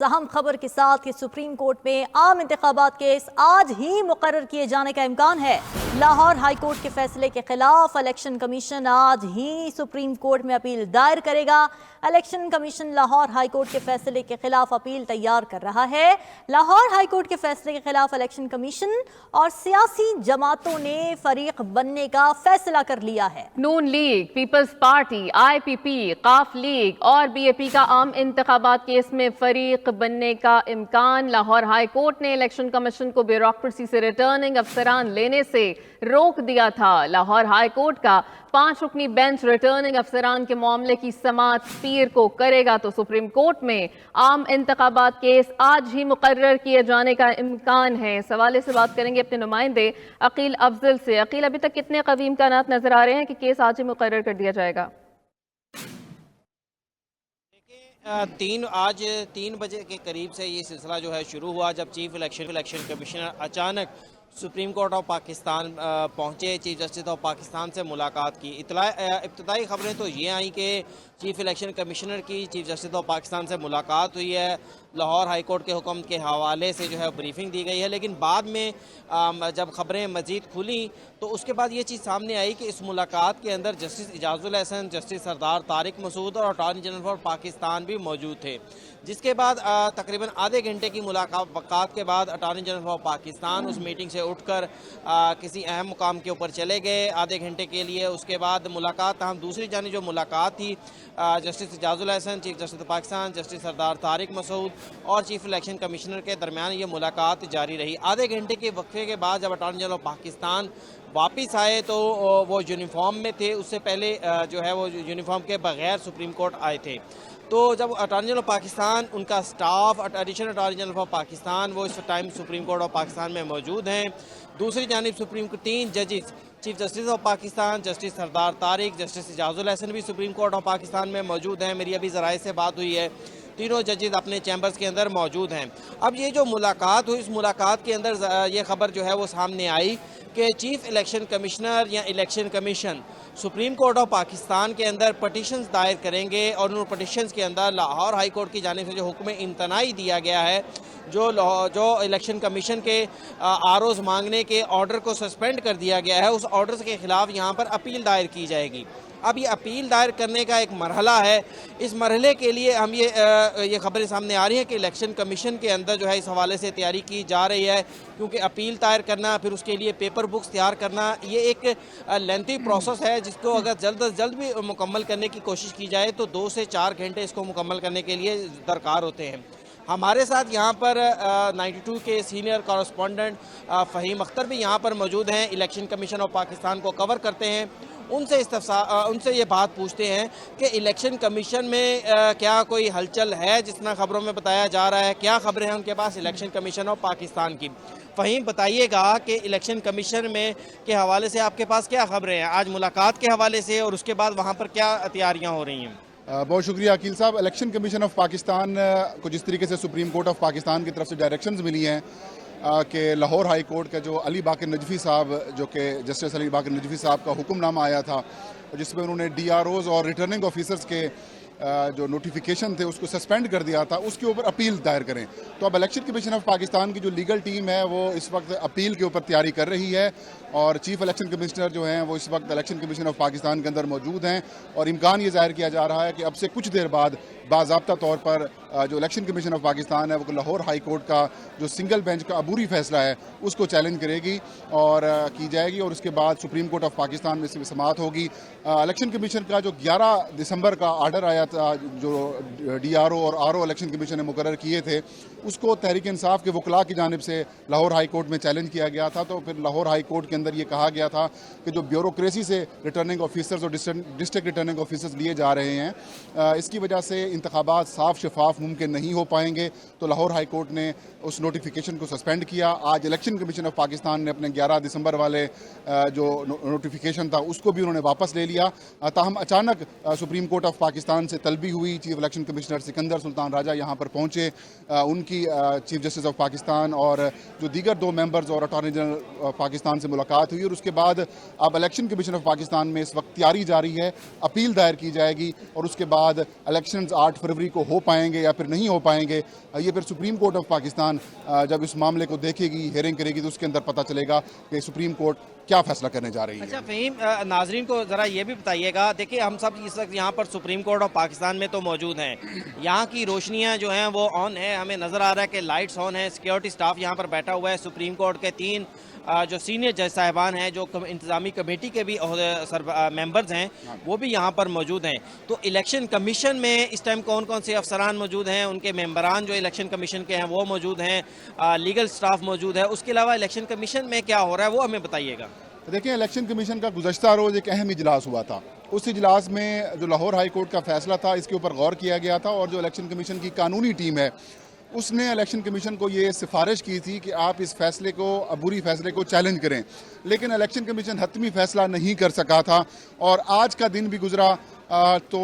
अहम खबर के साथ कि सुप्रीम कोर्ट में आम इंतखाबात केस आज ही मुकर्रर किए जाने का इम्कान है। लाहौर हाई कोर्ट के फैसले के खिलाफ इलेक्शन कमीशन आज ही सुप्रीम कोर्ट में अपील दायर करेगा। Election commission Lahore high court के फैसले के खिलाफ अपील तैयार कर रहा है। लाहौर हाई कोर्ट के फैसले के खिलाफ इलेक्शन कमीशन और सियासी जमातों ने फरीक बनने का फैसला कर लिया है। नून लीग, पीपल्स पार्टी, IPP, काफ लीग और BAP का आम इंतखाबात केस में फरीक बनने का इम्कान। लाहौर हाई कोर्ट ने इलेक्शन कमीशन को ब्यूरोक्रेसी से रिटर्निंग अफसरान लेने से रोक दिया था। लाहौर हाई कोर्ट का 5 रुकनी बेंच रिटर्निंग अफसरान के मामले की समाअत पीर को करेगा, तो सुप्रीम कोर्ट में आम इंतखाबात केस आज ही मुकर्रर किए जाने का इम्कान है। इस हवाले से बात करेंगे अपने नुमाइंदे अकील अफजल से। अकील, अभी तक कितने कवी इम्कानात नजर आ रहे हैं कि केस आज ही मुकर्रर कर दिया जाएगा? आज 3 बजे के करीब से ये सिलसिला जो है शुरू हुआ, जब चीफ इलेक्शन कमिश्नर अचानक सुप्रीम कोर्ट ऑफ पाकिस्तान पहुंचे, चीफ जस्टिस ऑफ पाकिस्तान से मुलाकात की। इब्तदाई खबरें तो ये आई कि चीफ इलेक्शन कमिश्नर की चीफ जस्टिस ऑफ पाकिस्तान से मुलाकात हुई है, लाहौर हाई कोर्ट के हुक्म के हवाले से जो है ब्रीफिंग दी गई है। लेकिन बाद में जब खबरें मज़ीद खुली तो उसके बाद ये चीज़ सामने आई कि इस मुलाकात के अंदर जस्टिस इजाजुल हसन, जस्टिस सरदार तारिक मसूद और अटॉर्नी जनरल ऑफ पाकिस्तान भी मौजूद थे। जिसके बाद तकरीबन आधे घंटे की मुलाकात के बाद अटॉर्नी जनरल ऑफ पाकिस्तान उस मीटिंग से उठकर किसी अहम मुकाम के ऊपर चले गए आधे घंटे के लिए। उसके बाद मुलाकात हम दूसरी जानी जो मुलाकात थी justice Ijazul Hasan, chief justice Pakistan, justice Sardar Tariq Masood और चीफ इलेक्शन कमिश्नर के दरमियान ये मुलाकात जारी रही। आधे घंटे के वक्फे के बाद जब अटॉर्नी जनरल ऑफ पाकिस्तान वापस आए तो वो यूनिफॉर्म में थे, उससे पहले जो है वो यूनिफॉर्म के बगैर सुप्रीम कोर्ट आए थे। तो जब अटॉर्नी जनरल ऑफ पाकिस्तान, उनका staff, additional attorney general of Pakistan वो इस time Supreme Court of Pakistan में मौजूद हैं। दूसरी जानिब सुप्रीम कोर्ट 3 जजेस, chief justice of Pakistan, justice Sardar Tariq, justice Ijazul Hasan भी सुप्रीम कोर्ट ऑफ पाकिस्तान में मौजूद हैं। मेरी अभी ज़राए से बात हुई है, तीनों जजेस अपने चैम्बर्स के अंदर मौजूद हैं। अब ये जो मुलाकात हुई, इस मुलाकात के अंदर ये खबर जो है वो सामने आई कि चीफ इलेक्शन कमिश्नर या election commission supreme Court of Pakistan के अंदर पटिशन्स दायर करेंगे और उन पटिशन्स के अंदर लाहौर हाई कोर्ट की जानिब से जो हुक्म इम्तनाई दिया गया है, जो इलेक्शन कमीशन के आरओज़ मांगने के ऑर्डर को सस्पेंड कर दिया गया है, उस ऑर्डर के ख़िलाफ़ यहाँ पर अपील दायर की जाएगी। अब ये अपील दायर करने का एक मरहला है। इस मरहले के लिए हम ये खबरें सामने आ रही हैं कि इलेक्शन कमीशन के अंदर जो है इस हवाले से तैयारी की जा रही है, क्योंकि अपील दायर करना, फिर उसके लिए पेपर बुक्स तैयार करना, ये एक लेंथी प्रोसेस है जिसको अगर जल्द अज जल्द भी मुकम्मल करने की कोशिश की जाए तो 2 से 4 घंटे इसको मुकम्मल करने के लिए दरकार होते हैं। हमारे साथ यहाँ पर 92 के सीनियर कॉरेस्पॉन्डेंट फ़हीम अख्तर भी यहाँ पर मौजूद हैं, इलेक्शन कमीशन ऑफ पाकिस्तान को कवर करते हैं। उनसे ये बात पूछते हैं कि इलेक्शन कमीशन में क्या कोई हलचल है, जिस तरह खबरों में बताया जा रहा है, क्या खबरें हैं उनके पास इलेक्शन कमीशन ऑफ पाकिस्तान की। फ़हीम, बताइएगा कि इलेक्शन कमीशन में के हवाले से आपके पास क्या खबरें हैं आज मुलाकात के हवाले से, और उसके बाद वहाँ पर क्या तैयारियाँ हो रही हैं? बहुत शुक्रिया अकील साहब। इलेक्शन कमीशन ऑफ पाकिस्तान को जिस तरीके से सुप्रीम कोर्ट ऑफ पाकिस्तान की तरफ से डायरेक्शंस मिली हैं कि लाहौर हाई कोर्ट का जो अली बाकर नजफी साहब, जो कि जस्टिस अली बाकर नजफी साहब का हुक्मनामा आया था जिसमें उन्होंने DROs और रिटर्निंग ऑफिसर्स के जो नोटिफिकेशन थे उसको सस्पेंड कर दिया था, उसके ऊपर अपील दायर करें। तो अब इलेक्शन कमीशन ऑफ पाकिस्तान की जो लीगल टीम है वो इस वक्त अपील के ऊपर तैयारी कर रही है और चीफ इलेक्शन कमिश्नर जो हैं वो इस वक्त इलेक्शन कमीशन ऑफ पाकिस्तान के अंदर मौजूद हैं और इम्कान ये जाहिर किया जा रहा है कि अब से कुछ देर बाद बाज़ाब्ता तौर पर जो इलेक्शन कमीशन ऑफ पाकिस्तान है वो लाहौर हाई कोर्ट का जो सिंगल बेंच का अबूरी फैसला है उसको चैलेंज करेगी और की जाएगी और उसके बाद सुप्रीम कोर्ट ऑफ पाकिस्तान में से समाअत होगी। इलेक्शन कमीशन का जो 11 दिसंबर का आर्डर आया था, जो DRO और RO इलेक्शन कमीशन ने मुकर्रर किए थे, उसको तहरीक इंसाफ के वकला की जानिब से लाहौर हाई कोर्ट में चैलेंज किया गया था। तो फिर लाहौर हाई कोर्ट के अंदर ये कहा गया था कि जो ब्यूरोक्रेसी से रिटर्निंग ऑफिसर्स और डिस्ट्रिक्ट रिटर्निंग ऑफिसर्स लिए जा रहे हैं, इसकी वजह से इंतखाबात साफ शफाफ मुमकिन नहीं हो पाएंगे। तो लाहौर हाई कोर्ट ने उस नोटिफिकेशन को सस्पेंड किया। आज इलेक्शन कमीशन ऑफ पाकिस्तान ने अपने 11 दिसंबर वाले जो नोटिफिकेशन था उसको भी उन्होंने वापस ले लिया। ताहम अचानक सुप्रीम कोर्ट ऑफ पाकिस्तान से से तलबी हुई। Chief election commissioner Sikandar Sultan Raja यहाँ पर पहुँचे, उनकी चीफ जस्टिस ऑफ पाकिस्तान और जो दीगर 2 मेंबर्स और अटॉर्नी जनरल पाकिस्तान से मुलाकात हुई। और उसके बाद अब इलेक्शन कमीशन ऑफ पाकिस्तान में इस वक्त तैयारी जारी है, अपील दायर की जाएगी और उसके बाद इलेक्शंस 8 फरवरी को हो पाएंगे या फिर नहीं हो पाएंगे, ये फिर सुप्रीम कोर्ट ऑफ पाकिस्तान जब इस मामले को देखेगी, हियरिंग करेगी, तो उसके अंदर पता चलेगा कि सुप्रीम कोर्ट क्या फैसला करने जा रही है। अच्छा फ़हीम, नाजरीन को ज़रा ये भी बताइएगा, देखिए हम सब इस वक्त यहाँ पर सुप्रीम कोर्ट ऑफ पाकिस्तान में तो मौजूद हैं, यहाँ की रोशनियाँ जो हैं वो ऑन है, हमें नज़र आ रहा है कि लाइट्स ऑन है, सिक्योरिटी स्टाफ यहाँ पर बैठा हुआ है, सुप्रीम कोर्ट के 3 जो सीनियर जज साहिबान हैं, जो इंतज़ामी कमेटी के भी मेंबर्स हैं, वो भी यहाँ पर मौजूद हैं। तो इलेक्शन कमीशन में इस टाइम कौन कौन से अफसरान मौजूद हैं, उनके मेंबरान जो इलेक्शन कमीशन के हैं वो मौजूद हैं, लीगल स्टाफ मौजूद है, उसके अलावा इलेक्शन कमीशन में क्या हो रहा है वो हमें बताइएगा। देखिए, इलेक्शन कमीशन का गुज़श्ता रोज़ एक अहम इजलास हुआ था। उस इजलास में जो लाहौर हाई कोर्ट का फैसला था, इसके ऊपर गौर किया गया था और जो इलेक्शन कमीशन की कानूनी टीम है उसने इलेक्शन कमीशन को ये सिफारिश की थी कि आप इस फैसले को, अबूरी फैसले को चैलेंज करें, लेकिन इलेक्शन कमीशन हतमी फैसला नहीं कर सका था। और आज का दिन भी गुजरा तो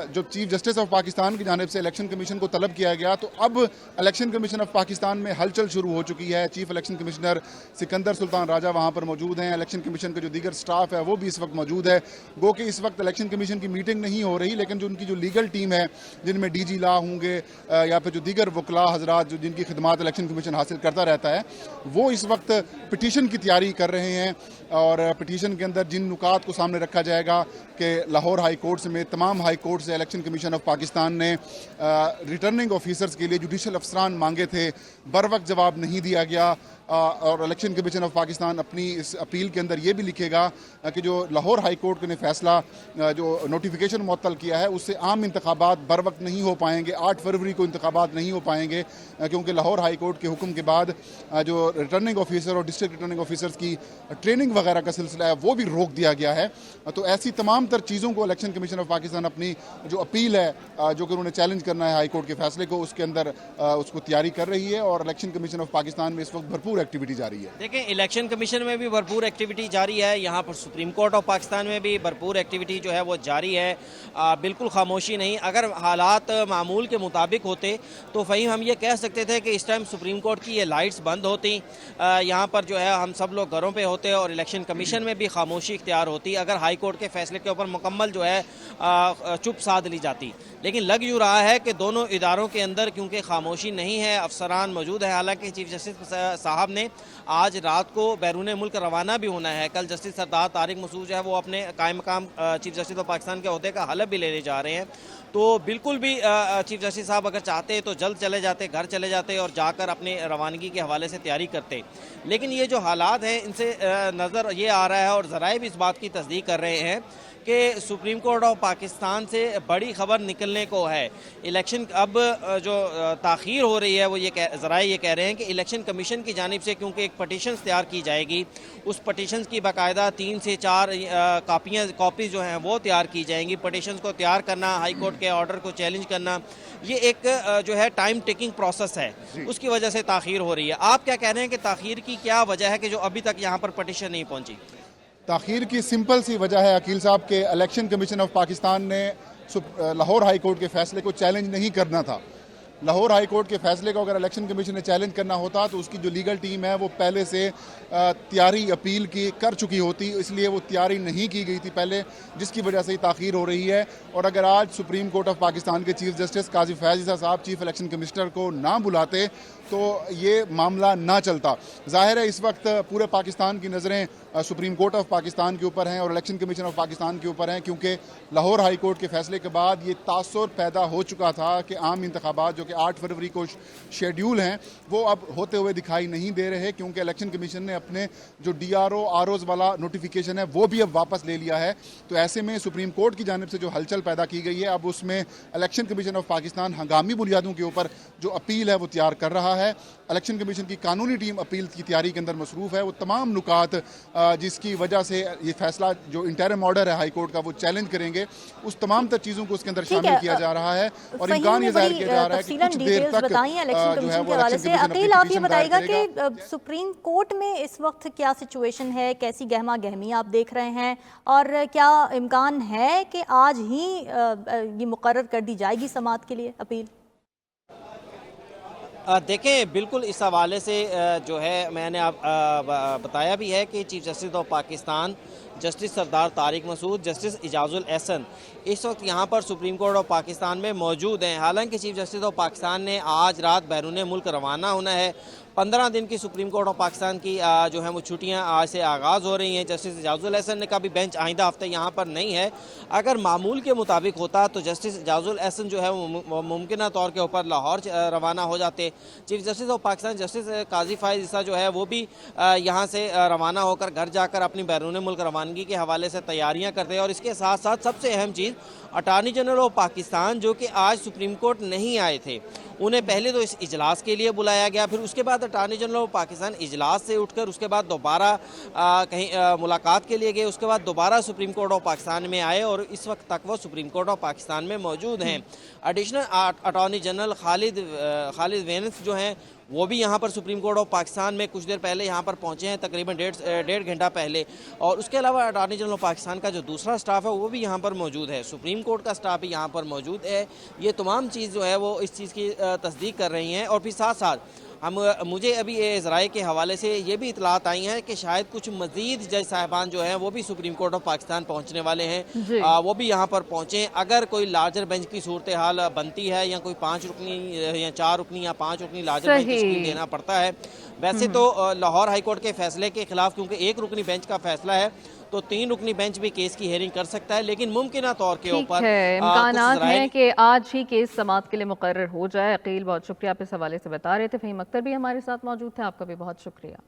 जो चीफ जस्टिस ऑफ पाकिस्तान की जानिब से इलेक्शन कमीशन को तलब किया गया, तो अब इलेक्शन कमीशन ऑफ पाकिस्तान में हलचल शुरू हो चुकी है। Chief election commissioner Sikandar Sultan Raja वहाँ पर मौजूद हैं, इलेक्शन कमीशन का जो दीगर स्टाफ है वो भी इस वक्त मौजूद है। गो कि इस वक्त इलेक्शन कमीशन की मीटिंग नहीं हो रही, लेकिन जो उनकी जो लीगल टीम है, जिनमें DG लॉ होंगे या फिर जो दीगर वकला हजरात जो जिनकी खिदमात इलेक्शन कमीशन हासिल करता रहता है, वो इस वक्त पिटीशन की तैयारी कर रहे हैं। और पिटीशन के अंदर जिन नुकात को सामने रखा जाएगा कि लाहौर हाई कोर्ट समेत तमाम हाई कोर्ट से इलेक्शन कमीशन ऑफ पाकिस्तान ने रिटर्निंग ऑफिसर्स के लिए जुडिशल अफसरान मांगे थे, बर वक्त जवाब नहीं दिया गया। और इलेक्शन कमीशन ऑफ पाकिस्तान अपनी इस अपील के अंदर ये भी लिखेगा कि जो लाहौर हाई कोर्ट ने फैसला जो नोटिफिकेशन मुअत्तल किया है, उससे आम इंतखाबात बर वक्त नहीं हो पाएंगे, 8 फरवरी को इंतखाबात नहीं हो पाएंगे, क्योंकि लाहौर हाई कोर्ट के हुक्म के बाद जो रिटर्निंग ऑफिसर और डिस्ट्रिक्ट रिटर्निंग ऑफिसर्स की ट्रेनिंग वगैरह का सिलसिला है वो भी रोक दिया गया है। तो ऐसी तमाम तर चीज़ों को इलेक्शन कमीशन ऑफ पाकिस्तान अपनी जो अपील है, जो कि उन्होंने चैलेंज करना है हाई कोर्ट के फैसले को, उसके अंदर उसको तैयारी कर रही है। और इलेक्शन कमीशन ऑफ पाकिस्तान में इस वक्त भरपूर एक्टिविटी जारी है। देखें, इलेक्शन कमीशन में भी भरपूर एक्टिविटी जारी है, यहाँ पर सुप्रीम कोर्ट ऑफ पाकिस्तान में भी भरपूर एक्टिविटी जो है वो जारी है। बिल्कुल खामोशी नहीं। अगर हालात मामूल के मुताबिक होते तो फ़हीम हम ये कह सकते थे कि इस टाइम सुप्रीम कोर्ट की ये लाइट्स बंद होती, यहाँ पर जो है हम सब लोग घरों पे होते और इलेक्शन कमीशन में भी खामोशी इख्तियार होती अगर हाई कोर्ट के फैसले के ऊपर मुकम्मल जो है चुप साध ली जाती। लेकिन लग यूँ रहा है कि दोनों इदारों के अंदर क्योंकि खामोशी नहीं है, अफसरान मौजूद है। हालांकि चीफ जस्टिस साहब ने आज रात को बैरून मुल्क रवाना भी होना है। कल जस्टिस सरदार तारिक मसूद जो है वो अपने कायम मकाम चीफ जस्टिस ऑफ पाकिस्तान के ओहदे का हलफ भी लेने जा रहे हैं। तो बिल्कुल भी चीफ जस्टिस साहब अगर चाहते तो जल्द चले जाते, घर चले जाते और जाकर अपने रवानगी के हवाले से तैयारी करते। लेकिन ये जो हालात हैं इनसे नज़र ये आ रहा है और ज़राए भी इस बात की तस्दीक कर रहे हैं कि सुप्रीम कोर्ट ऑफ पाकिस्तान से बड़ी खबर निकलने को है। इलेक्शन अब जो ताख़ीर हो रही है वो ज़राए ये कह रहे हैं कि इलेक्शन कमीशन की जानिब से क्योंकि एक पटिशन तैयार की जाएगी, उस पटिशन की बाकायदा 3 से 4 कॉपीज़ जो हैं वो तैयार की जाएंगी। पटिशन को तैयार करना, हाई कोर्ट के ऑर्डर को चैलेंज करना, ये एक जो है टाइम टेकिंग प्रोसेस है, उसकी वजह से ताख़ीर हो रही है। आप क्या कह रहे हैं कि ताख़ीर की क्या वजह है कि जो अभी तक यहाँ पर पटिशन नहीं पहुँची? ताख़ीर की सिंपल सी वजह है अकील साहब के इलेक्शन कमीशन ऑफ पाकिस्तान ने लाहौर हाई कोर्ट के फैसले को चैलेंज नहीं करना था। लाहौर हाई कोर्ट के फैसले को अगर इलेक्शन कमीशन ने चैलेंज करना होता तो उसकी जो लीगल टीम है वो पहले से तैयारी अपील की कर चुकी होती, इसलिए वो तैयारी नहीं की गई थी पहले, जिसकी वजह से ताख़ीर हो रही है। और अगर आज सुप्रीम कोर्ट ऑफ पाकिस्तान के चीफ जस्टिस काजी फैज़ साहब चीफ इलेक्शन कमिश्नर को ना बुलाते तो ये मामला ना चलता। ज़ाहिर है इस वक्त पूरे पाकिस्तान की नज़रें सुप्रीम कोर्ट ऑफ पाकिस्तान के ऊपर हैं और इलेक्शन कमीशन ऑफ पाकिस्तान के ऊपर हैं, क्योंकि लाहौर हाई कोर्ट के फैसले के बाद ये तासुर पैदा हो चुका था कि आम इंतखाबात जो कि 8 फरवरी को शेड्यूल हैं वो अब होते हुए दिखाई नहीं दे रहे, क्योंकि इलेक्शन कमीशन ने अपने जो DRO ROs वाला नोटिफिकेशन है वो भी अब वापस ले लिया है। तो ऐसे में सुप्रीम कोर्ट की जानिब से जो हलचल पैदा की गई है, अब उसमें इलेक्शन कमीशन ऑफ पाकिस्तान हंगामी बुनियादों के ऊपर जो अपील है वो तैयार कर रहा है। इलेक्शन कमीशन की कानूनी टीम अपील की तैयारी के अंदर मसरूफ़ है। वो तमाम नुकात जिसकी वजह से ये फैसला जो इंटरिम ऑर्डर है हाई कोर्ट का वो चैलेंज करेंगे, उस तमाम तर चीज़ों को उसके अंदर शामिल किया जा रहा है और इम्कान ये जाहिर किया जा रहा है कि कुछ देर तक जो है वो इलेक्शन कमीशन अकील, आप ये बताइएगा कि सुप्रीम कोर्ट में इस वक्त क्या सिचुएशन है, कैसी गहमा गहमी आप देख रहे हैं और क्या इम्कान है कि आज ही ये मुकर्रर कर दी जाएगी समाअत के लिए अपील? देखें, बिल्कुल इस हवाले से जो है मैंने आप बताया भी है कि chief justice of Pakistan justice Sardar Tariq Masood, justice Ijazul Ahsan इस वक्त यहाँ पर सुप्रीम कोर्ट ऑफ पाकिस्तान में मौजूद हैं। हालांकि चीफ जस्टिस ऑफ पाकिस्तान ने आज रात बैरून मुल्क रवाना होना है। 15 दिन की सुप्रीम कोर्ट ऑफ पाकिस्तान की जो है वो छुट्टियाँ आज से आगाज़ हो रही हैं। जस्टिस इजाजुल एहसन ने कहा भी बेंच आइंदा हफ्ते यहाँ पर नहीं है। अगर मामूल के मुताबिक होता तो जस्टिस इजाजुल एहसन जो है वो मुमकिन तौर के ऊपर लाहौर रवाना हो जाते। Chief justice of Pakistan justice Qazi Faez Isa जो है वो भी यहाँ से रवाना होकर घर जाकर अपनी बैरून मुल्क रवानगी के हवाले से तैयारियाँ करते हैं। और इसके साथ साथ सबसे अहम चीज़, अटार्नी जनरल ऑफ पाकिस्तान जो कि आज सुप्रीम कोर्ट नहीं आए थे, उन्हें पहले तो इस इजलास के लिए बुलाया गया, फिर उसके बाद अटार्नी जनरल ऑफ पाकिस्तान इजलास से उठकर उसके बाद दोबारा कहीं मुलाकात के लिए गए, उसके बाद दोबारा सुप्रीम कोर्ट ऑफ पाकिस्तान में आए और इस वक्त तक वो सुप्रीम कोर्ट ऑफ पाकिस्तान में मौजूद हैं। एडिशनल अटॉर्नी जनरल खालिद वेंस जो हैं वो भी यहाँ पर सुप्रीम कोर्ट ऑफ पाकिस्तान में कुछ देर पहले यहाँ पर पहुँचे हैं, तकरीबन डेढ़ घंटा पहले। और उसके अलावा अटॉर्नी जनरल ऑफ पाकिस्तान का जो दूसरा स्टाफ है वो भी यहाँ पर मौजूद है, सुप्रीम कोर्ट का स्टाफ भी यहाँ पर मौजूद है। ये तमाम चीज़ जो है वो इस चीज़ की तस्दीक कर रही हैं। और फिर साथ साथ मुझे अभी ज़राए के हवाले से ये भी इतलात आई हैं कि शायद कुछ मज़ीद जज साहिबान जो हैं वो भी सुप्रीम कोर्ट ऑफ पाकिस्तान पहुँचने वाले हैं, वो भी यहाँ पर पहुँचें। अगर कोई लार्जर बेंच की सूरत हाल बनती है या कोई 5 रुकनी या 4 रुकनी या 5 रुकनी लार्जर बेंच की स्कीम देना पड़ता है। वैसे तो लाहौर हाई कोर्ट के फैसले के खिलाफ क्योंकि 1 रुकनी बेंच का फैसला है तो 3 रुकनी बेंच भी केस की हेयरिंग कर सकता है, लेकिन मुमकिन तौर के ऊपर इम्कानात हैं कि आज ही केस समाअत के लिए मुकर्रर हो जाए। अकील, बहुत शुक्रिया, आप इस हवाले से बता रहे थे। फ़हीम अख्तर भी हमारे साथ मौजूद थे, आपका भी बहुत शुक्रिया।